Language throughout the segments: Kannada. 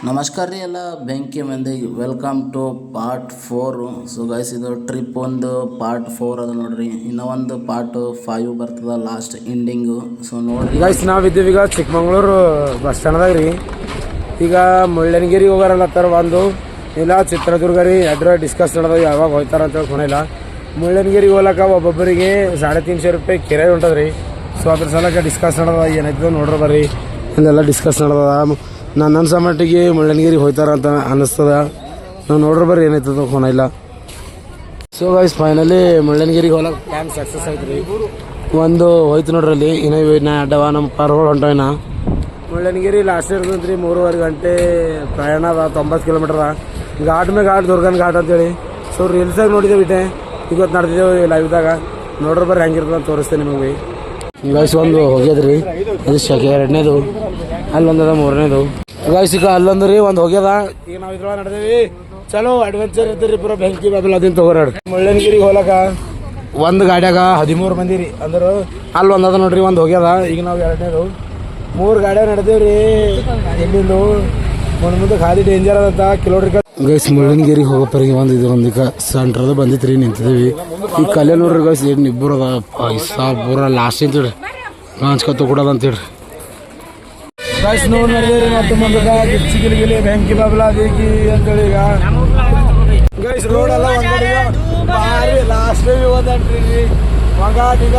ನಮಸ್ಕಾರ ರೀ ಎಲ್ಲ ಬೆಂಕಿ ಮಂದಿಗೆ welcome to part 4. So guys ಇದು ಟ್ರಿಪ್ ಒಂದು ಪಾರ್ಟ್ 4 ಅದ ನೋಡ್ರಿ. ಇನ್ನೂ ಒಂದು ಪಾರ್ಟ್ 5 ಬರ್ತದ ಲಾಸ್ಟ್ ಎಂಡಿಂಗು. ಸೊ ನೋಡ್ರಿ ಗೈಸ್ ನಾವಿದ್ದೀವಿ ಈಗ ಚಿಕ್ಕಮಂಗ್ಳೂರು ಬಸ್ ಸ್ಟ್ಯಾಂಡ್ದಾಗ ರೀ. ಈಗ ಮುಳ್ಳಯ್ಯನಗಿರಿ ಹೋಗಾರಲ್ಲತ್ತಾರ ಒಂದು ಇಲ್ಲ ಚಿತ್ರದುರ್ಗ ರೀ ಅದ್ರ ಡಿಸ್ಕಸ್ ನಡೆದ ಯಾವಾಗ ಹೋಗ್ತಾರ ಅಂತೇಳಿ ಕೊನೆಯಿಲ್ಲ. ಮುಳ್ಳಯ್ಯನಗಿರಿಗೆ ಹೋಗ್ಲಕ್ಕ ಒಬ್ಬೊಬ್ಬರಿಗೆ 350 ರೂಪಾಯಿ ಕಿರಾಯ ಹೊಂಟದ್ರಿ. ಸೊ ಅದ್ರ ಸಲಕ್ಕೆ ಡಿಸ್ಕಸ್ ನಡೆದ ಏನಾಯ್ತದ ನೋಡ್ರಿ ಬರ್ರಿ. ಇಲ್ಲೆಲ್ಲ ಡಿಸ್ಕಸ್ ನಡೆದ. ನನ್ನ ಮಟ್ಟಿಗೆ ಮುಳ್ಳಯ್ಯನಗಿರಿಗೆ ಹೋಗ್ತಾರ ಅಂತ ಅನ್ನಿಸ್ತದ. ನಾವು ನೋಡ್ರಿ ಬರ್ರಿ ಏನಾಯ್ತದ ಕೊನೆಯಿಲ್ಲ. ಸೊ ಗೈಸ್ ಫೈನಲಿ ಮುಳ್ಳಯ್ಯನಗಿರಿಗೆ ಹೋಗ್ಲಕ್ಕೆ ಪ್ಲ್ಯಾನ್ ಸಕ್ಸಸ್ ಆಯ್ತು ರೀ. ಒಂದು ಹೋಯ್ತು ನೋಡ್ರಿ ಅಲ್ಲಿ ಇನ್ನೂ ಅಡ್ಡವ ನಮ್ಮ ಪರ್ಗಳು ಹೊಂಟವಿನ. ಮುಳ್ಳಯ್ಯನಗಿರಿ ಲಾಸ್ಟ್ ಇರ್ತಂತ್ರಿ 3.5 ಗಂಟೆ ಪ್ರಯಾಣ ಅದ, 90 ಕಿಲೋಮೀಟರ್ ಅದ. ಘಾಟ್ ಮೇಲೆ ಘಾಟ್ ದುರ್ಗನ್ ಘಾಟ್ ಅಂತೇಳಿ. ಸೊ ರೀಲ್ಸಾಗ ನೋಡಿದ್ದೇವೆ ಇಟ್ಟೆ, ಇವತ್ತು ನಡೆದಿದ್ದೇವೆ ಲೈವ್ದಾಗ. ನೋಡ್ರಿ ಬರ್ರಿ ಹೆಂಗಿರ್ತದೆ ಅಂತ ತೋರಿಸ್ತೇನೆ ನಿಮಗೆ. ಗೈಸ್ ಒಂದು ಹೋಗ್ಯದ್ರಿ, ಇದು ಎರಡನೇದು, ಅಲ್ಲೊಂದದ ಮೂರನೇದು. ಗೈಸ್ ಈಗ ಅಲ್ಲೊಂದ್ರಿ ಒಂದು ಹೋಗ್ಯದ. ಈಗ ನಾವು ಇದ್ರೊಳಗೆ ನಡೆದೇವಿ. ಚಲೋ ಅಡ್ವೆಂಚರ್ ಇರ್ತೀರಿ ಪೂರ ಬೆಂಕಿ ಬಾಬಲ್ ಅದನ್ನ ತಗೋರಾಡ್ರಿ. ಮುಳ್ಳಯ್ಯನಗಿರಿಗೆ ಹೋಗ್ಲಕ್ಕ ಒಂದು ಗಾಡ್ಯಾಗ 13 ಮಂದಿ ರೀ. ಅಂದ್ರೆ ಅಲ್ಲಿ ಒಂದದ ನೋಡ್ರಿ ಒಂದು ಹೋಗ್ಯದ. ಈಗ ನಾವು ಎರಡನೇದು 3 ಗಾಡ್ಯಾಗ ನಡೆದೇವ್ರಿ. ಎಲ್ಲಿಂದು ಮುಂದೆ ಖಾಲಿ ಡೇಂಜರ್ ಅದಂತ ಕಿಲೋಮೀಟರ್. ಗೈಸ್ ಮುಳ್ಳಯ್ಯನಗಿರಿಗೆ ಹೋಗೋ ಪರಿಗೆ ಒಂದೀಗ ಸೆಂಟ್ರದ ಬಂದಿತ್ರಿ, ನಿಂತಿದ್ದೀವಿ. ಈ ಕಲೆ ನೋಡ್ರಿ ಗೈಸ್ ಏನು ಇಬ್ಬರು ಅದ ಪೂರ ಲಾಸ್ಟ್ ಅಂತೇಳಿ ಹಂಚ್ಕೊತ ಕೊಡೋದು ಅಂತೇಳಿ. ಗೈಸ್ ನೋಡಿ ನಡೆದೇವ್ರಿ ಮತ್ತೆ ಮುಂದಕ್ಕೆ ಗಿಚ್ಚಿಗಿಲಿ ಬೆಂಕಿ ಬಾಬಲ ಅದೀಗಿ ಅಂತೇಳಿ. ಈಗ ಗೈಸ್ ರೋಡ್ ಎಲ್ಲ ಒಂಗಡಿಗ ಭಾರಿ ಲಾಸ್ಟ್ ಓದಾಡ್ರಿ. ಒಂಗಾಟಿಗ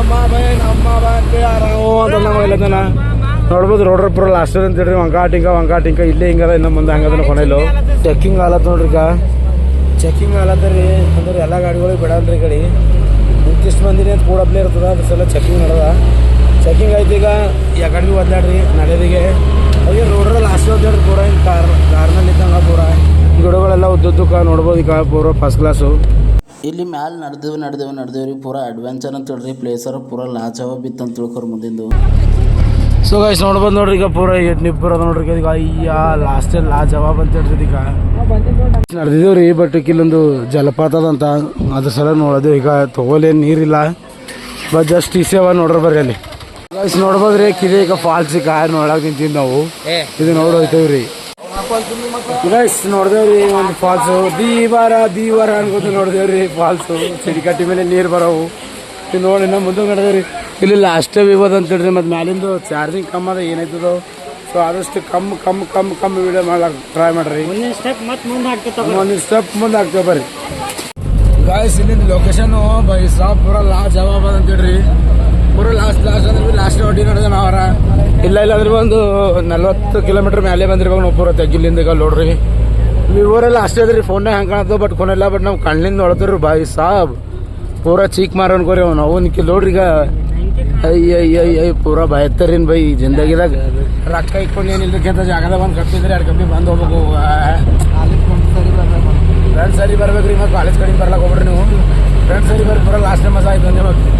ಅಮ್ಮ ಬೈ ನಮ್ಮ ಬಾ ಅಂತೇಳಿ ಆರಾಮೋ ಅಂತ ನಮಗೆಲ್ಲ ನೋಡ್ಬೋದು. ರೋಡ್ರ ಪೂರ ಲಾಸ್ಟ್ ಅಂತೇಳಿ ವಂಗಾಟಿಂಕ ಇಲ್ಲೇ ಹಿಂಗದ. ಇನ್ನು ಮುಂದೆ ಹಂಗದ ಕೊನೆಯಲ್ಲೂ ಚೆಕಿಂಗ್ ಆಲತ್ ನೋಡ್ರಿ. ಈಗ ಚೆಕಿಂಗ್ ಆಲತ್ತರಿ ಅಂದ್ರೆ ಎಲ್ಲ ಗಾಡಿಗಳಿಗೆ ಬಿಡಲ್ರಿ. ಗಡಿ ಇಂತಿಷ್ಟು ಮಂದಿನಿ ಅಂತ ಕೂಡಪ್ಲೇ ಇರ್ತದ. ಅದ್ರ ಸಲ ಚೆಕಿಂಗ್ ನಡೆದ. ಚೆಕಿಂಗ್ ಆಯ್ತು. ಈಗ ಯಾಕಡೆ ಭೀ ಒದ್ದಾಡ್ರಿ ನಡೆದಿಗೆ ಅದೇ ರೋಡ್ರ ಲಾಸ್ಟ್ ಒದ್ದಾಡ್ರಿ ಪೂರ. ಹಿಂಗೆ ಕಾರ್ನಲ್ಲಿ ಇದ್ದಂಗೆ ಪೂರ ಗಿಡಗಳೆಲ್ಲ ಉದ್ದಕ್ಕೆ ನೋಡ್ಬೋದು. ಈಗ ಪೂರ ಫಸ್ಟ್ ಕ್ಲಾಸು. ಇಲ್ಲಿ ಮ್ಯಾಲೆ ನಡೆದೇವ್ರಿ ಪೂರ ಅಡ್ವೆಂಚರ್ ಅಂತ ಹೇಳ್ರಿ. ಪ್ಲೇಸರ್ ಪೂರ ಲಾಜಾವ ಬಿತ್ತು ಅಂತ ತಿಳ್ಕೊರಿ ಮುಂದಿಂದು. ಸೊ ಗೈಸ್ ನೋಡ್ಬೋದು ನೋಡ್ರಿ. ಈಗ ಪೂರ ನಿಬ್ಬರ ಅದ ನೋಡ್ರಿ. ಈಗ ಅಯ್ಯ ಲಾಸ್ಟ್ ಲಾಜವಾಬ್ ಅಂತ ಹೇಳ್ರಿ. ಈಗ ನಡೆದಿದ್ದೇವ್ರಿ ಬಟ್ ಇಲ್ಲೊಂದು ಜಲಪಾತ ಅದಂತ ಅದ್ರ ಸಲ ನೋಡೋದು. ಈಗ ತಗೋಲೇನು ನೀರಿಲ್ಲ, ಬಟ್ ಜಸ್ಟ್ ಈ ಸೇವ ನೋಡ್ರಿ ಬರ್ರಿ ಅಲ್ಲಿ. ಗೈಸ್ ನೋಡ್ಬೋದ್ರಿ ಕಿದೆ ಈಗ ಫಾಲ್ಸ್ ಈಗ ನೋಡಕ್ ನಿಂತೀವಿ ನಾವು. ಇದು ನೋಡಿ ಹೋಯ್ತೇವ್ರಿ. ಗೈಸ್ ನೋಡ್ದೇವ್ರಿ ಒಂದು ಫಾಲ್ಸ್ ದೀವಾರ ಅನ್ಕೋತ ನೋಡ್ದೇವ್ರಿ. ಫಾಲ್ಸ್ ಸಿಡಿಕಟ್ಟಿ ಮೇಲೆ ನೀರು ಬರೋವು. ಇದು ನೋಡಿ ನಮ್ಮ ಮುಂದೆ ನಡೆದೇವ್ರಿ. ಇಲ್ಲಿ ಲಾಸ್ಟ್ ವಿವೋದ್ ಅಂತ ಹೇಳ್ರಿ. ಮತ್ತು ಮ್ಯಾಲಿಂದು ಚಾರ್ಜಿಂಗ್ ಕಮ್ಮಿ ಅದ ಏನಾಯ್ತದೋ. ಸೊ ಆದಷ್ಟು ಕಮ್ಮಿ ವಿಡಿಯೋ ಮಾಡ್ಲಾಕ ಟ್ರೈ ಮಾಡ್ರಿ. ಒಂದಿನ ಸ್ಟೆಪ್ ಮುಂದೆ ಆಗ್ತೇವೆ ಬರ್ರಿ. ಗಾಯ್ಸ್ ಇಲ್ಲಿಂದ ಲೊಕೇಶನ್ ಪೂರ ಲಾಸ್ಟ್ ಜವಾಬ್ ಅಂತ ಹೇಳ್ರಿ. ಪೂರ ಲಾಸ್ಟ್ ಅಂದ್ರೆ ಲಾಸ್ಟ್ ಹೊಡಿ ನೋಡಿದ ನಾವರ ಇಲ್ಲ ಅಂದ್ರೆ ಒಂದು 40 ಕಿಲೋಮೀಟರ್ ಮೇಲೆ ಬಂದಿರ್ಬೇಕು ನಾವು ಪೂರ ತೆಗಿಲಿಂದ. ಈಗ ನೋಡ್ರಿ ಊರೆಲ್ಲ ಅಷ್ಟೇ ಅದ್ರಿ. ಫೋನ್ನಾಗ ಹೆಂಗೆ ಕಾಣತ್ತೋ ಬಟ್ ಕೊನೆಲ್ಲ. ಬಟ್ ನಾವು ಕಣ್ಣಿಂದ ನೋಡ್ತೀರಿ ಬಾಯ್ ಸಾಬ್ ಪೂರ ಚೀಕ್ ಮಾರ ಅನ್ಕೋರಿ ನಾವು ನಿಕ್ಕಿ ನೋಡ್ರಿ. ಈಗ ಅಯ್ಯ ಪೂರ ಭಯತ್ತರಿನ್ ಬೈ ಜಿಂದಗಿದಾಗ ರೊಕ್ಕ ಇಟ್ಕೊಂಡು ಏನಿಲ್ಲಕ್ಕಿಂತ ಜಾಗದಾಗ ಒಂದು ಕಟ್ಟಿದ್ರೆ 2 ಕಂಪಿ ಬಂದು ಹೋಗ್ಬೇಕು. ಫ್ರೆಂಡ್ಸ್ ಸರಿ ಬರ್ಬೇಕ್ರಿ. ಮತ್ತು ಕಾಲೇಜ್ ಕಡೆಗೆ ಬರ್ಲಾಕ ಹೋಗ್ಬಿಡ್ರಿ ನೀವು. ಫ್ರೆಂಡ್ಸ್ ಸರಿ ಬರ್ರಿ ಪೂರ ಲಾಸ್ಟ್ ಟೈಮ್ ಮಜಾ ಆಯ್ತು ಅಂದೆ. ಮತ್ತು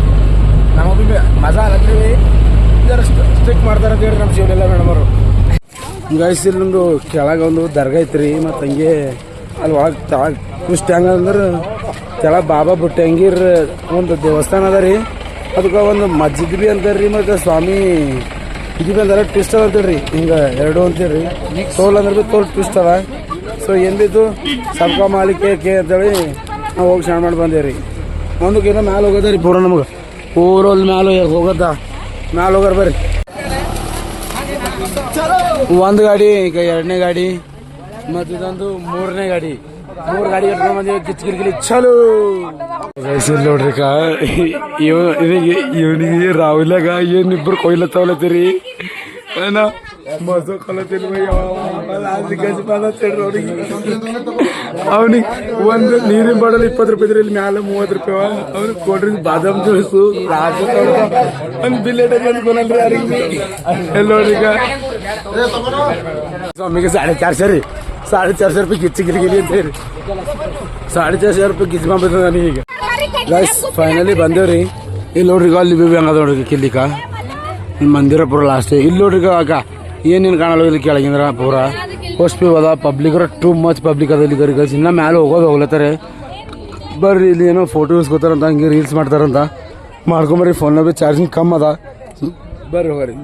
ನಮಗೆ ಭೀ ಮಜಾ ಆಗತ್ತೀವಿ. ಜರ ಸ್ಟಿಕ್ ಮಾಡ್ತಾರೆ ಅಂತ ಹೇಳಿ ನಮ್ಮ ಶಿವನೆಲ್ಲ ಮೇಡಮ್ ಅವರು. ಗೈಸ್ ಇಲ್ಲೊಂದು ಕೆಳಗೆ ಒಂದು ದರ್ಗಾ ಐತ್ರಿ. ಮತ್ತು ಹಂಗೆ ಅಲ್ಲಿ ಒಳಗೆ ತೆಳಗೆ ಕುಸ್ಟ್ ಹೆಂಗೆ ಅಂದ್ರೆ ಕೆಳಗೆ ಬಾಬಾ ಬುಟ್ಟಂಗಿರ್ ಒಂದು ದೇವಸ್ಥಾನ ಅದ ರೀ. ಅದಕ್ಕೆ ಒಂದು ಮಸ್ಜಿದ್ ಭೀ ಅಂತಾರೆ ರೀ. ಮತ್ತು ಸ್ವಾಮಿ ಇದು ಭೀ ಅಂತಾರೆ ಟ್ವಿಸ್ಟ್ ಅದ ಅಂತೇಳಿ. ಹಿಂಗೆ ಎರಡು ಅಂತೇಳಿ ತೋಲ್ ಅಂದ್ರೆ ಭೀ ತೋಲ್ ಟ್ವಿಸ್ಟ್ ಅದ. ಸೊ ಏನು ಬಿದ್ದು ಸಬ್ಕ ಮಾಲಿಕೆ ಅಂತೇಳಿ ನಾವು ಹೋಗಿ ಸ್ನಾನ ಮಾಡಿ ಬಂದೇವ್ರಿ. ಒಂದಕ್ಕೆ ಏನೋ ಮ್ಯಾಲೆ ಹೋಗೋದ ರೀ ಪೂರ. ನಮಗೆ ಪೂರ ಅಲ್ಲಿ ಮ್ಯಾಲೆ ಹೋಗೋದ ಮ್ಯಾಲೆ ಹೋಗಾರ ಬರ್ರಿ. ಒಂದು ಗಾಡಿ ಈಗ 2ನೇ ಗಾಡಿ ಮತ್ತು ಇದೊಂದು 3ನೇ ಗಾಡಿ. 3 ಗಾಡಿ ಕಟ್ಕೊಂಡು ಬಂದಿವಿ. ಕಿಚ್ಕಿರಿಕಿಲಿ ಚಲೋ ವಯಸ್ಸಿಲ್ಲ ನೋಡ್ರಿ. ಇವನಿಗೆ ರಾಹುಲಾಗ ಏನಿಬ್ಬರು ಕೊಯ್ಲತ್ತವಲತ್ತೀರಿ ಏನ ಮಜ ಕಲತ್ತೀರಿ. ಅವನಿಗೆ ಒಂದು ನೀರಿನ ಬಾಟಲ್ 20 ರೂಪಾಯಿ ಇದ್ರಿ. ಇಲ್ಲಿ ಮ್ಯಾಲ 30 ರೂಪಾಯಿ. ಅವ್ನಿಗೆ ಕೊಡ್ರಿ ಬಾದಾಮ್ ಜ್ಯೂಸು ಒಂದು ಬಿಲ್ಲೆಟ್ ಅಂದ್ಕೊನಲ್ರಿ ಯಾರಿಗೆ ಎಲ್ಲಿ ನೋಡ್ರಿ. ಈಗ ಸ್ವಾಮಿಗೆ 450 ರೀ. 450 ರೂಪಾಯಿ ಕಿಚ್ಚಿಗಿರಿಗಿರಿ ಅಂತ ಹೇಳಿ 450 ರೂಪಾಯಿ ಕಿಚ್ಕೊಂಡ್ಬಿಡ್ತದೆ ನನಗೆ. ಈಗ ಗೈಸ್ ಫೈನಲಿ ಬಂದೇವ್ರಿ. ಇಲ್ಲಿ ನೋಡ್ರಿ ಈಗ ಅಲ್ಲಿ ಬಿ ಹಂಗದ ನೋಡ್ರಿ ಕಿಲ್ಲಿಕ ಮಂದಿರ ಪೂರ ಲಾಸ್ಟ್. ಇಲ್ಲಿ ನೋಡ್ರಿ ಅಕ್ಕ ಏನೇನು ಕಾಣಲ್ಲ. ಇಲ್ಲಿ ಕೆಳಗಿಂದ್ರ ಪೂರ ಪೋಸ್ಟ್ ಪಿ ಅದ. ಪಬ್ಲಿಕ್ ಟೂ ಮಚ್ ಪಬ್ಲಿಕ್ ಅದ ಇಲ್ಲಿ. ಗೈಸ್ ಇನ್ನ ಮ್ಯಾಲೆ ಹೋಗ್ಲತ್ತಾರೆ ಬರ್ರಿ. ಇಲ್ಲಿ ಏನೋ ಫೋಟೋ ಇಸ್ಕೋತಾರಂತ, ಹಂಗೆ ರೀಲ್ಸ್ ಮಾಡ್ತಾರಂತ. ಮಾಡ್ಕೊಂಬರ್ರಿ. ಫೋನ್ನಾಗ ಭೀ ಚಾರ್ಜಿಂಗ್ ಕಮ್ಮಿ ಅದ. ಬರ್ರಿ ಹೋಗ್ರಿ.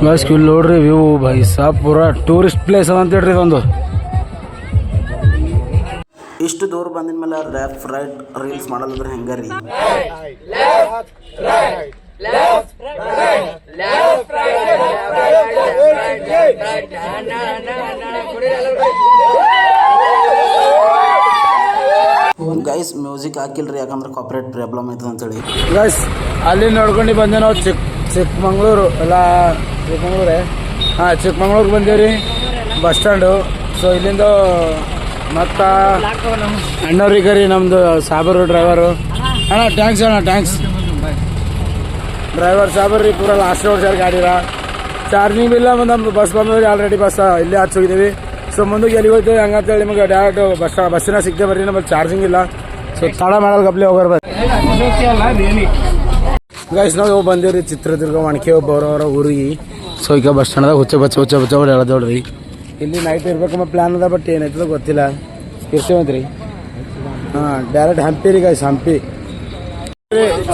ಗೈಸ್ ಇಲ್ಲಿ ನೋಡ್ರಿ ವ್ಯೂ ಭಾಯಿ ಸಾಬ್ ಪೂರಾ ಟೂರಿಸ್ಟ್ ಪ್ಲೇಸ್ ಅದ ಅಂತ ಹೇಳ್ರಿ ಇದೊಂದು. ಇಷ್ಟು ದೂರ ಬಂದಿದ ಮೇಲೆ ಲೆಫ್ಟ್ ರೈಟ್ ರೀಲ್ಸ್ ಮಾಡಲ್ಲಂದ್ರೆ ಹೆಂಗ ರೀ. ಗೈಸ್ ಮ್ಯೂಸಿಕ್ ಹಾಕಿಲ್ರಿ ಯಾಕಂದ್ರೆ ಕಾಪರೇಟ್ ಪ್ರಾಬ್ಲಮ್ ಆಯ್ತದ ಅಂತೇಳಿ. ಗೈಸ್ ಅಲ್ಲಿ ನೋಡ್ಕೊಂಡು ಬಂದೆ ನಾವು ಚಿಕ್ಕಮಂಗ್ಳೂರು ಎಲ್ಲ ಚಿಕ್ಕಮಂಗ್ಳೂರೇ ಚಿಕ್ಕಮಂಗ್ಳೂರಿಗೆ ಬಂದೇವ್ರಿ ಬಸ್ ಸ್ಟ್ಯಾಂಡು. ಸೊ ಇಲ್ಲಿಂದ ಮತ್ತು ಅಣ್ಣವ್ರಿಗೆ ರೀ ನಮ್ಮದು ಸಾಬರು ಡ್ರೈವರು ಅಣ್ಣ ಟ್ಯಾಂಕ್ಸ್ ಡ್ರೈವರ್ ಸಾಬರ್ ರೀ ಪೂರ ಲಾಸ್ಟ್ ಓಡ್ಸ್ಯಾರ ಗಾಡಿರ ಚಾರ್ಜಿಂಗ್ ಇಲ್ಲ. ನಮ್ದು ಬಸ್ ಬಂದವ್ರಿ ಆಲ್ರೆಡಿ ಬಸ್ ಇಲ್ಲೇ ಹಚ್ಚೋಗಿದ್ದೀವಿ. ಸೊ ಮುಂದಕ್ಕೆ ಎಲ್ಲಿ ಹೋಯ್ತು ಹಂಗಂತೇಳಿ ನಿಮಗೆ ಡೈರೆಕ್ಟ್ ಬಸ್ಸಿನ ಸಿಗದೆ ಬರ್ರಿ, ನಮ್ಮಲ್ಲಿ ಚಾರ್ಜಿಂಗ್ ಇಲ್ಲ. ಸೊ ತಡ ಮಾಡಲ್ ಗಪ್ಲೆ ಹೋಗೋರು ಬರ್ರಿ. ಗೈಸ್ ನಾವು ಬಂದೇವ್ರಿ ಚಿತ್ರದುರ್ಗ ಒಣಕೆ ಒಬ್ಬರವರ ಊರಿಗೆ. ಸೊ ಈಗ ಬಸ್ ಸ್ಟ್ಯಾಂಡ್ದಾಗ ಹುಚ್ಚ ಹೇಳದೋಡ್ರಿ. ಇಲ್ಲಿ ನೈಟ್ ಇರ್ಬೇಕಮ್ಮ ಪ್ಲಾನ್ ಅದ, ಬಟ್ ಏನಾಯ್ತದ ಗೊತ್ತಿಲ್ಲ. ಇರ್ತೀವಂತ್ರಿ ಡೈರೆಕ್ಟ್ ಹಂಪಿ ರೀ ಗೈಸ್, ಹಂಪಿ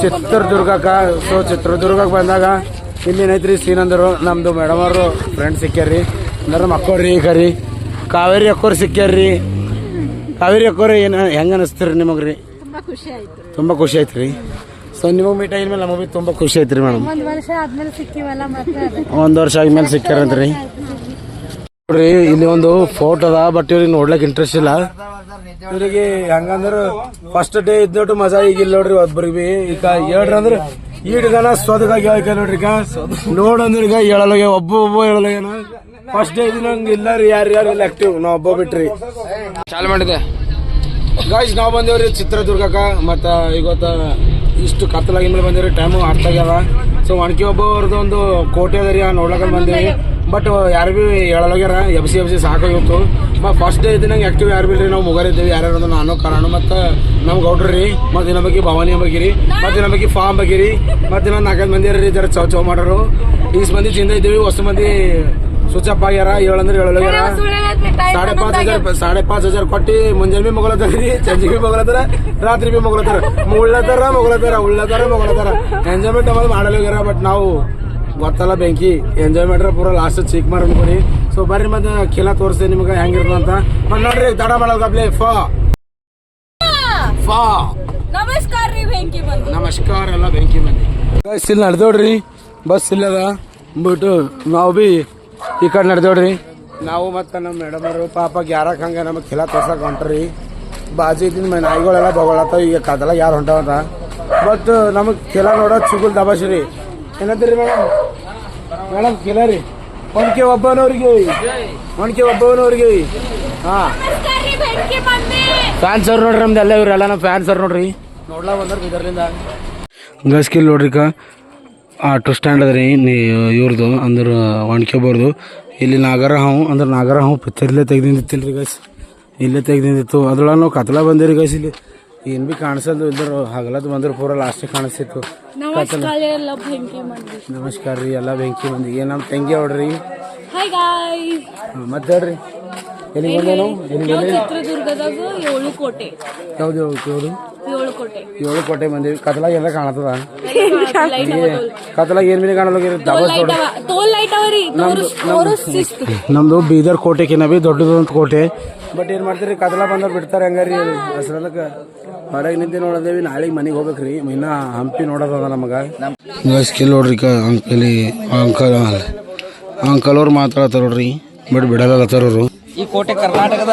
ಚಿತ್ರದುರ್ಗಕ್ಕೆ. ಸೊ ಚಿತ್ರದುರ್ಗಕ್ಕೆ ಬಂದಾಗ ಇಲ್ಲಿ ಏನೈತ್ರಿ ಸೀನ್ ಅಂದರು ನಮ್ಮದು ಮೇಡಮ್ ಅವರು ಫ್ರೆಂಡ್ ಸಿಕ್ಕ್ಯಾರ್ರಿ, ಅಂದ್ರೆ ನಮ್ಮ ಅಕ್ಕೋರಿ ಕರಿ ಕಾವೇರಿ ಅಕ್ಕೋರು ಸಿಕ್ಕ್ಯಾರ್ರಿ. ಕಾವೇರಿ ಅಕ್ಕೋರಿ ಏನು ಹೆಂಗೆ ಅನಿಸ್ತೀರಿ ನಿಮಗೆ ರೀ? ತುಂಬ ಖುಷಿ ಆಯ್ತು ರೀ. ಸೊ ನಿಮಗೆ ಮೀಟ್ ಆಗಿದ್ಮೇಲೆ ನಮಗೆ ಭೀ ತುಂಬ ಖುಷಿ ಐತ್ರಿ ಮೇಡಮ್. ಒಂದು ವರ್ಷ ಆದ್ಮೇಲೆ ಸಿಕ್ಕ್ಯಾರಂತ್ರಿ ನೋಡ್ರಿ. ಇಲ್ಲಿ ಒಂದು ಫೋಟೋ ಅದ, ಬಟ್ ಇವ್ರಿಗೆ ನೋಡ್ಲಿಕ್ಕೆ ಇಂಟ್ರೆಸ್ಟ್ ಇಲ್ಲ. ಇವ್ರಿಗೆ ಹಂಗಂದ್ರೆ ಫಸ್ಟ್ ಡೇ ಇದ್ದೋಟು ಮಜಾ ಈಗ ಇಲ್ಲ ನೋಡ್ರಿ. ಒಬ್ಬರಿಗೆ ಈಗ ಹೇಳ್ರಂದ್ರೆ ಈಡ್ಗನ ಸ್ವದಗಾಗಿ ಹೇಳ್ಕ ನೋಡ್ರಿ. ಈಗ ನೋಡಂದ್ರೆ ಈಗ ಹೇಳಲ್ಲ, ಒಬ್ಬ ಹೇಳಲ್ಲ. ಫಸ್ಟ್ ಡೇ ದಿನ ಹಂಗ ಇಲ್ಲ ರೀ, ಯಾರು ಇಲ್ಲ ಆಕ್ಟಿವ್. ನಾವು ಒಬ್ಬ ಬಿಟ್ರಿ ಚಾಲು ಮಾಡಿದೆ. ಗಾಯ್ಸ್ ನಾವು ಬಂದೇವ್ರಿ ಚಿತ್ರದುರ್ಗಕ್ಕ. ಮತ್ತು ಇವತ್ತು ಇಷ್ಟು ಕತ್ತಲಾಗಿ ಮೇಲೆ ಬಂದೇವ್ರಿ, ಟೈಮು ಅರ್ಥ ಆಗ್ಯಾವ. ಸೊ ಒಣಕೆ ಒಬ್ಬವ್ರದ್ದು ಒಂದು ಕೋಟೆ ಅದ ರೀ, ನೋಡ್ಲಕ್ಕ ಬಂದೇವಿ. ಬಟ್ ಯಾರು ಭೀ ಹೇಳೋಗ್ಯಾರ ಎಬ್ಸಿ ಸಾಕಾಗಿತ್ತು. ಮತ್ತು ಫಸ್ಟ್ ಡೇ ಇದ್ದು ನಂಗೆ ಆಕ್ಟಿವ್ ಯಾರು ಬಿಡ್ರಿ, ನಾವು ಮುಗಾರಿದ್ದೀವಿ. ಯಾರ್ಯಾರು ಅಂದ್ರೆ ನಾನು ಕಾರಣ ಮತ್ತು ನಮ್ಮ ಗೌಡ್ರಿ ರೀ, ಮತ್ತು ಇನ್ನೊಬ್ಬ ಬಗ್ಗೆ ಭವಾನಿ ಬಗ್ಗಿರಿ, ಮತ್ತು ಇನ್ನೊಬ್ಬ ಬಗ್ಗೆ ಫಾರ್ಮ್ ಬಗ್ಗಿರಿ, ಮತ್ತು ಇನ್ನೊಂದು 4 ಮಂದಿ ರೀ ಜರ ಚೌ ಮಾಡೋರು. ಈಸ್ ಮಂದಿ ಚಿಂದ ಇದ್ದೀವಿ, ಹೊಸ ಮಂದಿ ಸ್ವಿಚ್ ಅಪ್ ಆಗ್ಯಾರ. 7 ಅಂದ್ರೆ ಹೇಳೋಗ್ಯಾರ. 5,500 ಕೊಟ್ಟು ಮುಂಜಾನೆ ಭೀ ಮಗಳತ್ತಾರ ರೀ, ಸಂಜೆ ಭೀ ಮಗಳತ್ತಾರ, ರಾತ್ರಿ ಭೀ ಮಗಳತ್ತಾರ. ಉಳ್ಳತಾರ ಎಂಜಾಯ್ಮೆಂಟ್ ಅವಾಗ ಮಾಡಲ್ಲೋಗ್ಯಾರ. ಬಟ್ ನಾವು ಗೊತ್ತಲ್ಲ ಬೆಂಕಿ ಎಂಜಾಯ್ಮೆಂಟ್ ಪೂರ ಲಾಸ್ಟ್ ಚೀಕ್ ಮಾಡಿ ಅನ್ಕೊರಿ. ಸೊ ಬರ್ರಿ ಮತ್ತೆ ಖಿಲಾ ತೋರಿಸ್ತೇನೆ ನಿಮ್ಗೆ ಹೆಂಗಿರ್ತದ ಅಂತ. ಮತ್ತೆ ನೋಡ್ರಿ ತಡ ಮಾಡಲ್ ಗಪ್ಲೆ ನಮಸ್ಕಾರ ಎಲ್ಲ ಬೆಂಕಿ ಮಂದಿ. ಬಸ್ ಇಲ್ಲಿ ನಡೆದೋಡ್ರಿ, ಬಸ್ ಇಲ್ಲದ ಬಿಟ್ಟು ನಾವು ಭೀ ಈ ಕಡೆ ನಡೆದೋಡ್ರಿ. ನಾವು ಮತ್ತು ನಮ್ಮ ಮೇಡಮ್ ಅವರು ಪಾಪ ಗ್ಯಾರಕ್ಕೆ ಹಂಗೆ ನಮಗೆ ಖಿಲಾ ತೋರ್ಸಕ್ಕೆ ಹೊಂಟ್ರಿ. ಬಾಜು ಇದ್ದಿನ ನಾಯಿಗಳೆಲ್ಲ ಬಗಳತ್ತಾವ ಈಗ ಕದಲ ಯಾರು ಹೊಂಟಾವಂತ. ಬಟ್ ನಮಗೆ ಖಿಲಾ ನೋಡೋದು ಸಿಗುಲ್ ದಬಾಶ್ರಿ. ಏನಂತೀರಿ ಮೇಡಮ್ ಖಿಲಾ ರೀ ಒಣಕೆ ಒಬ್ಬನವ್ರಿಗೆ ಹಾಂ ಫ್ಯಾನ್ಸ್ ಅವ್ರು ನೋಡ್ರಿ. ನಮ್ದು ಎಲ್ಲ ಇವ್ರೆಲ್ಲ ನಮ್ಮ ಫ್ಯಾನ್ಸ್ ಅವ್ರು ನೋಡ್ರಿ. ನೋಡ್ಲಾ ಬಂದ್ರೆ ಇದರಿಂದ ಗಸ್ಕಿಲ್ ನೋಡ್ರಿ. ಆಟೋ ಸ್ಟ್ಯಾಂಡ್ ಅದ ರೀ ಇವ್ರದ್ದು ಅಂದ್ರೆ ಒಣಕೆ ಒಬ್ಬರದು. ಇಲ್ಲಿ ನಾಗರ ಹಾವು ಪಿಕ್ಚರ್ ಇಲ್ಲೇ ತೆಗ್ದಿಂದಿತ್ತಿಲ್ರಿ ಗೈಸ್, ಇಲ್ಲೇ ತೆಗ್ದಿಂದಿತ್ತು. ಅದ್ರೊಳಗೆ ನಾವು ಕತ್ಲ ಬಂದೇವ್ರಿ ಗೈಸ್. ಇಲ್ಲಿ ಏನು ಭೀ ಕಾಣಿಸಲ್ದು ಇದ್ರು ಹಗಲತ್ತು ಬಂದ್ರೆ ಪೂರ ಲಾಸ್ಟಿಗೆ ಕಾಣಿಸ್ತಿತ್ತು. ನಮಸ್ಕಾರ ರೀ ಎಲ್ಲ ಬೆಂಕಿ ಮಂದಿಗೆ. ನಮ್ಮ ತಂಗಿ ನೋಡ್ರಿ ಮತ್ತೆ ಹೇಳ್ರಿ ಎಲ್ಲಿಗೆ ಬಂದೆ ನಾವು? ಯಾವ್ದು 7 ಕೋಟೆ ಬಂದೇವಿ. ಕತ್ಲಾಗ ಎಲ್ಲ ಕಾಣತದ, ಕತ್ಲಾಗ ಏನ್ ಮೇಲೆ ಕಾಣಲ್ಲ. ನಮ್ದು ಬೀದರ್ ಕೋಟೆಕಿನ ಭೀ ದೊಡ್ಡದಂತ ಕೋಟೆ. ಬಟ್ ಏನ್ ಮಾಡ್ತೀರಿ ಕತ್ಲ ಬಂದ್ರೆ ಬಿಡ್ತಾರೆ ಹಂಗಾರಿ. ದಸರಾದಕ್ಕೆ ಹೊರಗೆ ನಿಂತು ನೋಡಿದೇವಿ. ನಾಳೆಗೆ ಮನೆಗೆ ಹೋಗ್ಬೇಕ್ರಿ, ಇನ್ನ ಹಂಪಿ ನೋಡೋದದ ನಮಗೆ. ಸ್ಕಿಲ್ ನೋಡ್ರಿ ಇಲ್ಲಿ ಅಂಕಲ್ ಅವ್ರು ಮಾತಾಡತ್ತಾರ ನೋಡ್ರಿ, ಬಟ್ ಬಿಡಲ್ಲತ್ತಾರ ಅವರು. ಈ ಕೋಟೆ ಕರ್ನಾಟಕದ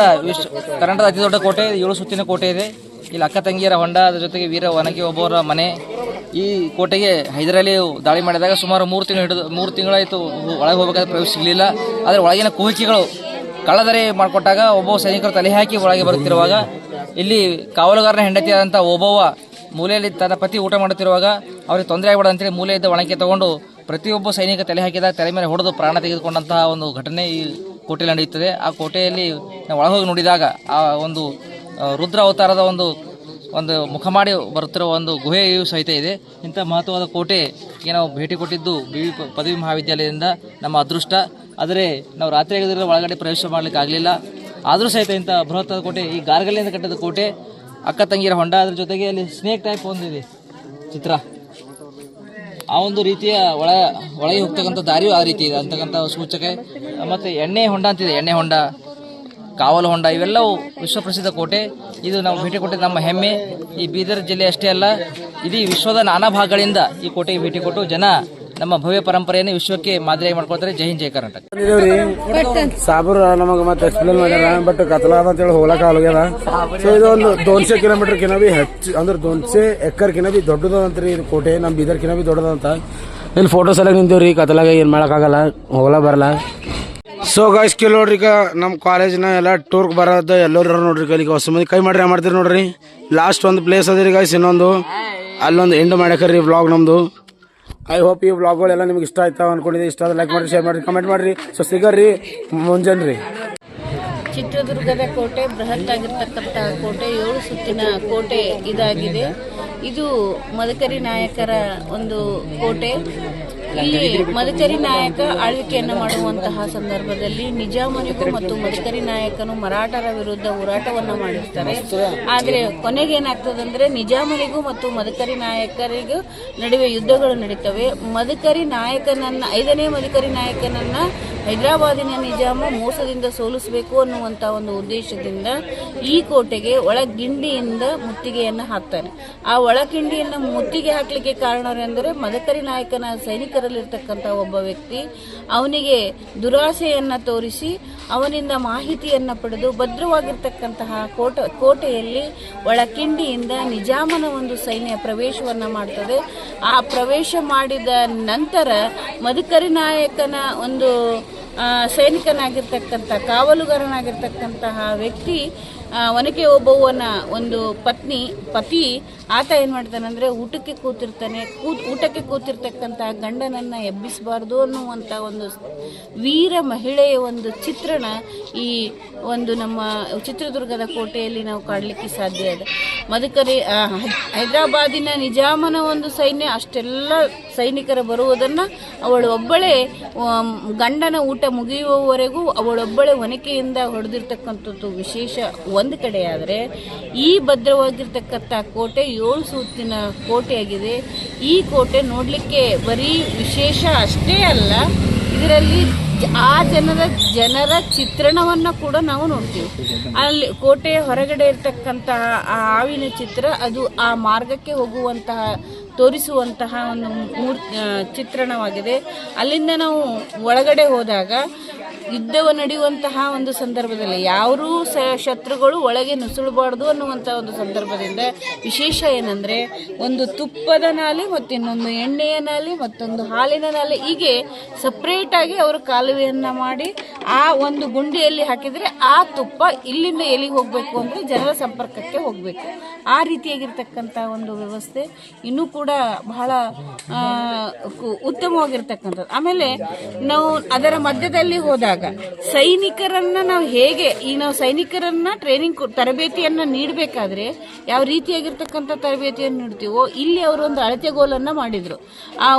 ಅತಿ ದೊಡ್ಡ ಕೋಟೆ, 7 ಸುತ್ತಿನ ಕೋಟೆ ಇದೆ. ಇಲ್ಲಿ ಅಕ್ಕ ತಂಗಿಯರ ಹೊಂಡ, ಅದ್ರ ಜೊತೆಗೆ ವೀರ ಒನಕೆ ಒಬ್ಬವರ ಮನೆ. ಈ ಕೋಟೆಗೆ ಹೈದರಾಲಿ ದಾಳಿ ಮಾಡಿದಾಗ ಸುಮಾರು 3 ತಿಂಗಳಾಯಿತು ಒಳಗೆ ಹೋಗಬೇಕಾದ್ರೆ ಪ್ರವೇಶ ಸಿಗಲಿಲ್ಲ. ಆದರೆ ಒಳಗಿನ ಕುಹಿಕೆಗಳು ಕಳ್ಳದರೆ ಮಾಡಿಕೊಟ್ಟಾಗ ಒಬ್ಬ ಸೈನಿಕರು ತಲೆ ಹಾಕಿ ಒಳಗೆ ಬರುತ್ತಿರುವಾಗ ಇಲ್ಲಿ ಕಾವಲುಗಾರನ ಹೆಂಡತಿಯಾದಂಥ ಒಬ್ಬವ ಮೂಲೆಯಲ್ಲಿ ತನ್ನ ಪತಿ ಊಟ ಮಾಡುತ್ತಿರುವಾಗ ಅವರಿಗೆ ತೊಂದರೆ ಆಗಬಾರ್ದು ಅಂತೇಳಿ ಮೂಲೆಯಿದ್ದ ಒಣಕೆ ತಗೊಂಡು ಪ್ರತಿಯೊಬ್ಬ ಸೈನಿಕ ತಲೆ ಹಾಕಿದಾಗ ತಲೆ ಮೇಲೆ ಹೊಡೆದು ಪ್ರಾಣ ತೆಗೆದುಕೊಂಡಂತಹ ಒಂದು ಘಟನೆ ಈ ಕೋಟೆಯಲ್ಲಿ ನಡೆಯುತ್ತದೆ. ಆ ಕೋಟೆಯಲ್ಲಿ ನಾವು ಒಳಗೋಗಿ ನೋಡಿದಾಗ ಆ ಒಂದು ರುದ್ರ ಅವತಾರದ ಒಂದು ಮುಖ ಮಾಡಿ ಬರುತ್ತಿರುವ ಒಂದು ಗುಹೆಯೂ ಸಹಿತ ಇದೆ. ಇಂಥ ಮಹತ್ವವಾದ ಕೋಟೆಗೆ ನಾವು ಭೇಟಿ ಕೊಟ್ಟಿದ್ದು ಪದವಿ ಮಹಾವಿದ್ಯಾಲಯದಿಂದ ನಮ್ಮ ಅದೃಷ್ಟ. ಆದರೆ ನಾವು ರಾತ್ರಿ ಆಗಿದ್ರೆ ಒಳಗಡೆ ಪ್ರವೇಶ ಮಾಡಲಿಕ್ಕೆ ಆಗಲಿಲ್ಲ. ಆದರೂ ಸಹಿತ ಇಂಥ ಬೃಹತ್ತಾದ ಕೋಟೆ, ಈ ಗಾರ್ಗಲ್ಲಿಂದ ಕಟ್ಟಿದ ಕೋಟೆ, ಅಕ್ಕ ತಂಗಿಯರ ಹೊಂಡ, ಅದ್ರ ಜೊತೆಗೆ ಅಲ್ಲಿ ಸ್ನೇಕ್ ಟೈಪ್ ಒಂದಿದೆ ಚಿತ್ರ. ಆ ಒಂದು ರೀತಿಯ ಒಳಗೆ ಹೋಗ್ತಕ್ಕಂಥ ದಾರಿಯೂ ಆ ರೀತಿ ಇದೆ ಅಂತಕ್ಕಂಥ ಸೂಚಕ. ಮತ್ತು ಎಣ್ಣೆ ಹೊಂಡ ಅಂತಿದೆ, ಎಣ್ಣೆ ಹೊಂಡ, ಕಾವಲು ಹೊಂಡ, ಇವೆಲ್ಲವೂ ವಿಶ್ವಪ್ರಸಿದ್ಧ ಕೋಟೆ. ಇದು ನಾವು ಭೇಟಿ ಕೊಟ್ಟಿದ್ದು ನಮ್ಮ ಹೆಮ್ಮೆ. ಈ ಬೀದರ್ ಜಿಲ್ಲೆ ಅಷ್ಟೇ ಅಲ್ಲ, ಇಡೀ ವಿಶ್ವದ ನಾನಾ ಭಾಗಗಳಿಂದ ಈ ಕೋಟೆಗೆ ಭೇಟಿ ಕೊಟ್ಟು ಜನ ನಮ್ಮ ಭವ್ಯ ಪರಂಪರೆಯನ್ನು ವಿಶ್ವಕ್ಕೆ ಮಾದರಿಯಾಗಿ ಮಾಡ್ಕೊಳ್ತಾರೆ. ಜೈ ಹಿಂದ್, ಜೈ ಕರ್ನಾಟಕ. ಸಾಬರ್ ನಮಗೆ ಮತ್ತೆ ಎಕ್ಸ್ಪ್ಲೇನ್ ಮಾಡ್ಯಾರ, ಬಟ್ ಕತ್ಲಾದ ಅಂತೇಳಿ ಹೋಗ್ಲಕ್ಕ ಆಗ್ಯದ. ಸೊ ಇದು ಒಂದು 200 ಕಿಲೋಮೀಟರ್ ಕಿನ್ನ ಬಿ ಹೆಚ್ಚು, ಅಂದ್ರೆ 200 ಎಕರ್ ಕಿನ್ನ ಬಿ ದೊಡ್ಡದಂತ್ರಿ ಇದು ಕೋಟೆ. ನಮ್ಮ ಬೀದರ್ ಕಿನ್ನ ಬಿ ದೊಡ್ಡದಂತ. ಇಲ್ಲಿ ಫೋಟೋಸ್ ಎಲ್ಲ ನಿಂತೀವ್ರಿ, ಕತ್ಲಾಗ ಏನು ಮಾಡೋಕ್ಕಾಗಲ್ಲ, ಹೋಗ್ಲಾ ಬರಲ್ಲ. ಸೊ ಗೈಸ್ ಕೇಳಿ ನೋಡ್ರಿ, ಈಗ ನಮ್ಮ ಕಾಲೇಜ್ನ ಎಲ್ಲ ಟೂರ್ಗೆ ಬರೋದು ಎಲ್ಲರೂ ನೋಡ್ರಿ, ಕೈಲಿಗೆ ಹೊಸ ಮಂದಿ ಕೈ ಮಾಡ್ರಿ ಮಾಡ್ತೀರಿ ನೋಡ್ರಿ. ಲಾಸ್ಟ್ ಒಂದು ಪ್ಲೇಸ್ ಅದ ರೀ ಗೈಸ್, ಇನ್ನೊಂದು ಅಲ್ಲೊಂದು ಎಂಡ್ ಮಾಡ್ಯಾಕ್ರಿ ವ್ಲಾಗ್ ನಮ್ಮದು. ಐ ಹೋಪ್ ಈ ವ್ಲಾಗ್ಗಳೆಲ್ಲ ನಿಮ್ಗೆ ಇಷ್ಟ ಆಯ್ತಾವ ಅನ್ಕೊಂಡಿದ್ದೆ. ಇಷ್ಟ ಆದ್ರೆ ಲೈಕ್ ಮಾಡಿ, ಶೇರ್ ಮಾಡಿ, ಕಮೆಂಟ್ ಮಾಡಿರಿ. ಸೊ ಸಿಗರ್ರಿ ಮುಂಜಾನೆ ರೀ. ಚಿತ್ರದುರ್ಗದ ಕೋಟೆ ಬೃಹತ್ ಆಗಿರ್ತಕ್ಕಂತಹ ಕೋಟೆ, 7 ಸುತ್ತಿನ ಕೋಟೆ ಇದಾಗಿದೆ. ಇದು ಮದಕರಿ ನಾಯಕರ ಒಂದು ಕೋಟೆ. ಇಲ್ಲಿ ಮದಕರಿ ನಾಯಕ ಆಳ್ವಿಕೆಯನ್ನು ಮಾಡುವಂತಹ ಸಂದರ್ಭದಲ್ಲಿ ನಿಜಾಮನಿಗೂ ಮತ್ತು ಮದಕರಿ ನಾಯಕನು ಮರಾಠರ ವಿರುದ್ಧ ಹೋರಾಟವನ್ನು ಮಾಡಿರ್ತಾರೆ. ಆದರೆ ಕೊನೆಗೆ ಏನಾಗ್ತದಂದ್ರೆ ನಿಜಾಮನಿಗೂ ಮತ್ತು ಮದಕರಿ ನಾಯಕರಿಗೂ ನಡುವೆ ಯುದ್ಧಗಳು ನಡೀತವೆ. ಮದಕರಿ ನಾಯಕನನ್ನ 5ನೇ ಮದಕರಿ ನಾಯಕನನ್ನ ಹೈದರಾಬಾದಿನ ನಿಜಾಮ ಮೋಸದಿಂದ ಸೋಲಿಸಬೇಕು ಅನ್ನುವಂಥ ಒಂದು ಉದ್ದೇಶದಿಂದ ಈ ಕೋಟೆಗೆ ಒಳಗಿಂಡಿಯಿಂದ ಮುತ್ತಿಗೆಯನ್ನು ಹಾಕ್ತಾನೆ. ಆ ಒಳಗಿಂಡಿಯನ್ನು ಮುತ್ತಿಗೆ ಹಾಕಲಿಕ್ಕೆ ಕಾರಣವೆಂದರೆ ಮದಕರಿ ನಾಯಕನ ಸೈನಿಕರಲ್ಲಿರ್ತಕ್ಕಂಥ ಒಬ್ಬ ವ್ಯಕ್ತಿ ಅವನಿಗೆ ದುರಾಸೆಯನ್ನು ತೋರಿಸಿ ಅವನಿಂದ ಮಾಹಿತಿಯನ್ನು ಪಡೆದು ಭದ್ರವಾಗಿರ್ತಕ್ಕಂತಹ ಕೋಟೆಯಲ್ಲಿ ಒಳಕಿಂಡಿಯಿಂದ ನಿಜಾಮನ ಒಂದು ಸೈನ್ಯ ಪ್ರವೇಶವನ್ನು ಮಾಡ್ತದೆ. ಆ ಪ್ರವೇಶ ಮಾಡಿದ ನಂತರ ಮದಕರಿ ನಾಯಕನ ಒಂದು ಸೈನಿಕನಾಗಿರ್ತಕ್ಕಂಥ ಕಾವಲುಗಾರನಾಗಿರ್ತಕ್ಕಂತಹ ವ್ಯಕ್ತಿ ಒನಕೆ ಓಬವ್ವನ ಒಂದು ಪತಿ ಆತ ಏನು ಮಾಡ್ತಾನಂದರೆ ಊಟಕ್ಕೆ ಕೂತಿರ್ತಕ್ಕಂಥ ಗಂಡನನ್ನು ಎಬ್ಬಿಸಬಾರ್ದು ಅನ್ನುವಂಥ ಒಂದು ವೀರ ಮಹಿಳೆಯ ಒಂದು ಚಿತ್ರಣ ಈ ಒಂದು ನಮ್ಮ ಚಿತ್ರದುರ್ಗದ ಕೋಟೆಯಲ್ಲಿ ನಾವು ಕಾಣಲಿಕ್ಕೆ ಸಾಧ್ಯ ಇದೆ. ಮದಕರಿ ಹೈದರಾಬಾದಿನ ನಿಜಾಮನ ಒಂದು ಸೈನ್ಯ ಅಷ್ಟೆಲ್ಲ ಸೈನಿಕರ ಬರುವುದನ್ನು ಅವಳು ಒಬ್ಬಳೇ ಗಂಡನ ಊಟ ಮುಗಿಯುವವರೆಗೂ ಅವಳೊಬ್ಬಳೇ ಒನಕೆಯಿಂದ ಹೊಡೆದಿರ್ತಕ್ಕಂಥದ್ದು ವಿಶೇಷ ಒಂದು ಕಡೆಯಾದರೆ, ಈ ಭದ್ರವಾಗಿರ್ತಕ್ಕಂಥ ಕೋಟೆ 7 ಸುತ್ತಿನ ಕೋಟೆಯಾಗಿದೆ. ಈ ಕೋಟೆ ನೋಡಲಿಕ್ಕೆ ಬರೀ ವಿಶೇಷ ಅಷ್ಟೇ ಅಲ್ಲ, ಇದರಲ್ಲಿ ಆ ಜನರ ಚಿತ್ರಣವನ್ನು ಕೂಡ ನಾವು ನೋಡ್ತೀವಿ. ಅಲ್ಲಿ ಕೋಟೆಯ ಹೊರಗಡೆ ಇರ್ತಕ್ಕಂತಹ ಆ ಹಾವಿನ ಚಿತ್ರ, ಅದು ಆ ಮಾರ್ಗಕ್ಕೆ ಹೋಗುವಂತಹ ತೋರಿಸುವಂತಹ ಒಂದು ಚಿತ್ರಣವಾಗಿದೆ. ಅಲ್ಲಿಂದ ನಾವು ಒಳಗಡೆ ಹೋದಾಗ ಯುದ್ಧವು ನಡೆಯುವಂತಹ ಒಂದು ಸಂದರ್ಭದಲ್ಲಿ ಯಾರೂ ಶತ್ರುಗಳು ಒಳಗೆ ನುಸುಳಬಾರ್ದು ಅನ್ನುವಂಥ ಒಂದು ಸಂದರ್ಭದಿಂದ ವಿಶೇಷ ಏನಂದರೆ, ಒಂದು ತುಪ್ಪದ ನಾಲೆ ಮತ್ತು ಇನ್ನೊಂದು ಎಣ್ಣೆಯ ನಾಲೆ ಮತ್ತೊಂದು ಹಾಲಿನ ನಾಲೆ, ಹೀಗೆ ಸಪ್ರೇಟಾಗಿ ಅವರು ಕಾಲುವೆಯನ್ನು ಮಾಡಿ ಆ ಒಂದು ಗುಂಡಿಯಲ್ಲಿ ಹಾಕಿದರೆ ಆ ತುಪ್ಪ ಇಲ್ಲಿಂದ ಎಲ್ಲಿಗೆ ಹೋಗಬೇಕು ಅಂದರೆ ಜನರ ಸಂಪರ್ಕಕ್ಕೆ ಹೋಗಬೇಕು. ಆ ರೀತಿಯಾಗಿರ್ತಕ್ಕಂಥ ಒಂದು ವ್ಯವಸ್ಥೆ ಇನ್ನೂ ಕೂಡ ಬಹಳ ಉತ್ತಮವಾಗಿರ್ತಕ್ಕಂಥದ್ದು. ಆಮೇಲೆ ನಾವು ಅದರ ಮಧ್ಯದಲ್ಲಿ ಹೋದಾಗ ಸೈನಿಕರನ್ನ ನಾವು ಹೇಗೆ ನಾವು ಸೈನಿಕರನ್ನ ತರಬೇತಿಯನ್ನು ನೀಡಬೇಕಾದ್ರೆ ಯಾವ ರೀತಿಯಾಗಿರ್ತಕ್ಕಂಥ ತರಬೇತಿಯನ್ನು ನೀಡ್ತೀವೋ, ಇಲ್ಲಿ ಅವರು ಒಂದು ಅಳತೆಗೋಲನ್ನು ಮಾಡಿದ್ರು. ಆ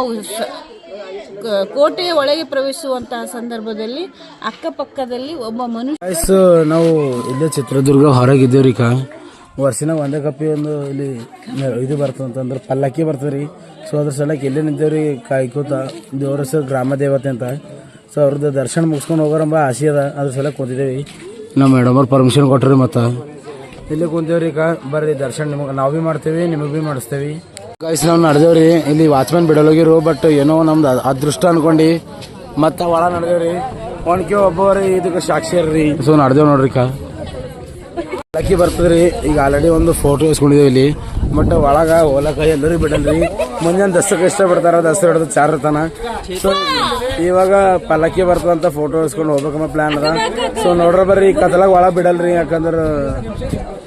ಕೋಟೆಯ ಒಳಗೆ ಪ್ರವೇಶಿಸುವಂತಹ ಸಂದರ್ಭದಲ್ಲಿ ಅಕ್ಕಪಕ್ಕದಲ್ಲಿ ಒಬ್ಬ ಮನುಷ್ಯ. ನಾವು ಇಲ್ಲೇ ಚಿತ್ರದುರ್ಗ ಹೊರಗಿದ್ದೇವ್ರಿ. ವರ್ಷಿನ ಒಂದೇ ಕಪ್ಪಿ ಒಂದು ಇಲ್ಲಿ ಇದು ಬರ್ತದಂತಂದ್ರೆ ಪಲ್ಲಕ್ಕಿ ಬರ್ತದ್ರಿ. ಸೊ ಅದ್ರ ಸಲಕ್ಕೆ ಇಲ್ಲೇ ನಿಂತೇವ್ರಿ ಕಾಯ್ಕೋತ. ದೇವ್ರ ಹೆಸರು ಗ್ರಾಮ ದೇವತೆ ಅಂತ. ಸೊ ಅವ್ರದ್ದು ದರ್ಶನ ಮುಗಿಸ್ಕೊಂಡು ಹೋಗೋರಂಬ ಆಸೆ ಅದ, ಅದ್ರ ಸಲಕ್ಕೆ ಕೂತಿದ್ದೇವೆ. ನಮ್ಮ ಮೇಡಮ್ ಅವ್ರು ಪರ್ಮಿಷನ್ ಕೊಟ್ರಿ, ಮತ್ತು ಇಲ್ಲೇ ಕುಂತೇವ್ರಿ. ಬರ್ರಿ ದರ್ಶನ ನಿಮಗೆ ನಾವು ಭೀ ಮಾಡ್ತೇವೆ, ನಿಮಗೆ ಭೀ ಮಾಡಿಸ್ತೇವೆ. ಗೈಸ್ ನಾವು ನಡೆದೇವ್ರಿ. ಇಲ್ಲಿ ವಾಚ್ಮ್ಯಾನ್ ಬಿಡೋಗಿರು, ಬಟ್ ಏನೋ ನಮ್ದು ಅದೃಷ್ಟ ಅನ್ಕೊಂಡು ಮತ್ತೆ ಒಳ ನಡೆದೇವ್ರಿ. ಒಣಕೆ ಒಬ್ಬವ್ರಿ ಇದಕ್ಕೆ ಸಾಕ್ಷಿ ರೀ. ಸೊ ನಡೆದೇವ್ ನೋಡ್ರಿ. ಪಲ್ಲಕ್ಕಿ ಬರ್ತದ್ರಿ. ಈಗ ಆಲ್ರೆಡಿ ಒಂದು ಫೋಟೋ ಇಸ್ಕೊಂಡಿದ್ದೇವೆ ಇಲ್ಲಿ, ಬಟ್ ಒಳಗೆ ಹೋಲಕ ಎಲ್ಲರೂ ಬಿಡಲ್ರಿ. ಮುಂಜಾನೆ ದಸಕ್ಕೆ ಇಷ್ಟ ಬಿಡ್ತಾರ, ದಸರಾ ಹಿಡಿದು 4 ತನ. ಸೊ ಇವಾಗ ಪಲ್ಲಕ್ಕಿ ಬರ್ತದಂತ ಫೋಟೋ ಇಸ್ಕೊಂಡು ಹೋಗ್ಬೇಕಮ್ಮ ಪ್ಲಾನ್ ಅದ. ಸೊ ನೋಡ್ರ ಬರ್ರಿ, ಕತ್ಲಾಗ ಒಳಗೆ ಬಿಡಲ್ರಿ, ಯಾಕಂದ್ರೆ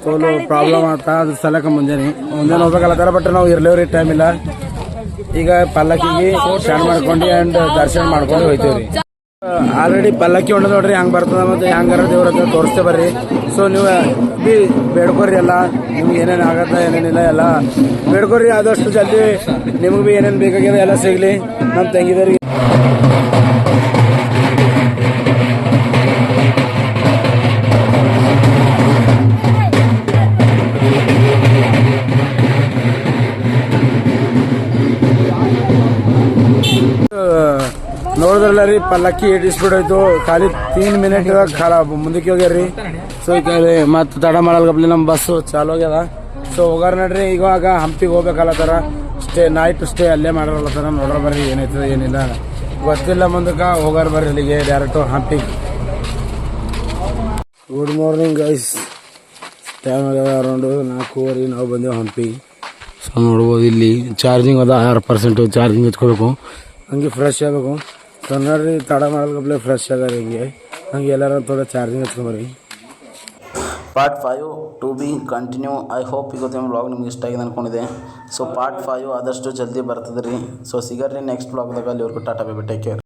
ತೋಲು ಪ್ರಾಬ್ಲಮ್ ಆತ. ಅದ್ರ ಸಲಕ ಮುಂಜಾನೆ ಹೋಗ್ಬೇಕಲ್ಲತ್ತಾರ, ಬಟ್ ನಾವು ಇರ್ಲೇವ್ರಿ, ಟೈಮ್ ಇಲ್ಲ. ಈಗ ಪಲ್ಲಕ್ಕಿಗೆ ಸ್ಟಾರ್ಟ್ ಮಾಡ್ಕೊಂಡು ಆ್ಯಂಡ್ ದರ್ಶನ ಮಾಡ್ಕೊಂಡು ಹೋಯ್ತೇವ್ರಿ. ಆಲ್ರೆಡಿ ಪಲ್ಲಕ್ಕಿ ಹೊಂಡ ನೋಡ್ರಿ ಹೆಂಗೆ ಬರ್ತದ, ಮತ್ತು ಹೆಂಗಾರ ದೇವ್ರ ಹತ್ರ ತೋರಿಸ್ತೇ ಬರ್ರಿ. ಸೊ ನೀವು ಬಿ ಬೇಡ್ಕೊರಿ, ಎಲ್ಲ ನಿಮ್ಗೆ ಏನೇನು ಆಗತ್ತ ಏನೇನಿಲ್ಲ ಎಲ್ಲ ಬೇಡ್ಕೊರಿ. ಆದಷ್ಟು ಜಲ್ದಿ ನಿಮಗೆ ಭೀ ಏನೇನು ಬೇಕಾಗ್ಯದ ಎಲ್ಲ ಸಿಗಲಿ ನಮ್ಮ ತಂಗಿದವ್ರಿಗೆ. ಪಲ್ಲಕ್ಕಿ ಸ್ಪೀಡ್ ಹೋಯ್ತು ಖಾಲಿ 3 ಮಿನಿಟ್ ಮುಂದಕ್ಕೆ ಹೋಗ್ಯಾರ್ರಿ. ಸೊ ಈಗ ಮತ್ತೆ ತಡ ಮಾಡಲ್ಗಪ್ಲಿ ನಮ್ಮ ಬಸ್ಸು ಚಾಲು ಆಗ್ಯದ. ಸೊ ಹೋಗಾರ ನಡ್ರಿ. ಇವಾಗ ಹಂಪಿಗೆ ಹೋಗ್ಬೇಕಲ್ಲತ್ತಾರ. ನೈಟ್ ಸ್ಟೇ ಅಲ್ಲೇ ಮಾಡಲತ್ತಾರ. ನೋಡ್ರ ಬರ್ರಿ ಏನೈತದ ಏನಿಲ್ಲ ಗೊತ್ತಿಲ್ಲ. ಮುಂದಕ್ಕೆ ಹೋಗಾರ ಬರ್ರಿ ಅಲ್ಲಿಗೆ ಡೈರೆಕ್ಟು ಹಂಪಿಗೆ. Good morning guys. ಟೈಮ್ ಆಗ್ಯದ ಅರೌಂಡ್ 4:15. ನಾವು ಬಂದೆವು ಹಂಪಿ. ಸೊ ನೋಡ್ಬೋದು ಇಲ್ಲಿ ಚಾರ್ಜಿಂಗ್ ಅದ 6% ಚಾರ್ಜಿಂಗ್ ಎತ್ಕೋಬೇಕು. ಹಂಗೆ ಫ್ರೆಶ್ ಆಗಬೇಕು. ಸೊ ನೋಡ್ರಿ ತಡ ಮಾಡಲ್ಗಪ್ಲೆ ಫ್ರೆಶ್ ಅದ ಹಿಂಗೆ ಹಂಗೆ ಎಲ್ಲಾರ ಥೋಡೆ ಚಾರ್ಜಿಂಗ್ ಎತ್ಕೊಂಬರಿ. Part 5 to be continue. I hope ಇವತ್ತಿನ ವ್ಲಾಗ್ ನಿಮ್ಗೆ ಇಷ್ಟ ಆಗಿದೆ ಅಂದ್ಕೊಂಡಿದ್ದೆ. ಸೊ ಪಾರ್ಟ್ 5 ಆದಷ್ಟು ಜಲ್ದಿ ಬರ್ತದೆ ರೀ. ಸೊ ಸಿಗರ್ರಿ ನೆಕ್ಸ್ಟ್ ವ್ಲಾಗ್ದಾಗ. ಅಲ್ಲಿವರೆಗೂ tata bye bye, take care.